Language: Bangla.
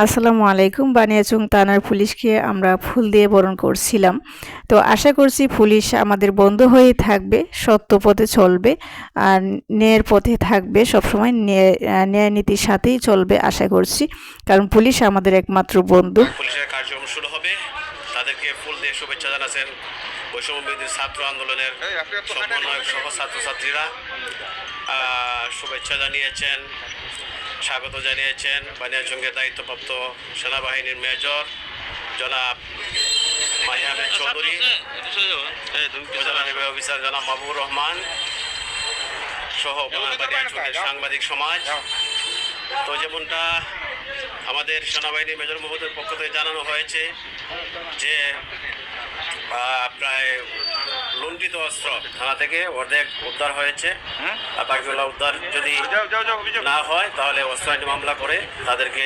আসসালামু আলাইকুম। বানিয়াচং থানার পুলিশকে আমরা ফুল দিয়ে বরণ করছিলাম। তো আশা করছি পুলিশ আমাদের বন্ধু হয়েই থাকবে, সত্য পথে চলবে আর ন্যায়ের পথে থাকবে, সবসময় ন্যায় নীতির সাথেই চলবে আশা করছি, কারণ পুলিশ আমাদের একমাত্র বন্ধু। পুলিশের কার্যক্রম শুরু হবে, তাদেরকে ফুল দিয়ে শুভেচ্ছা জানাচ্ছেন বৈষম্যবিরোধী ছাত্র আন্দোলনের সমন্বয়ক সহ ছাত্রছাত্রীরা। শুভেচ্ছা জানিয়েছেন, স্বাগত জানিয়েছেন বানিয়াচংয়ের দায়িত্বপ্রাপ্ত সেনাবাহিনীর মেজর জনাব মাহিয়ামেদ চৌধুরী, উপজেলা নির্বাহী অফিসার জনাব মাহবুবুর রহমান সহ বানিয়াচংয়ের সাংবাদিক সমাজ। তো যেমনটা আমাদের সেনাবাহিনী মেজর মহোদয়ের পক্ষ থেকে জানানো হয়েছে যে প্রায় লুণ্ঠিত অস্ত্র থানা থেকে অর্ধেক উদ্ধার হয়েছে, আর বাকিগুলো উদ্ধার যদি না হয় তাহলে অস্ত্র আইনি মামলা করে তাদেরকে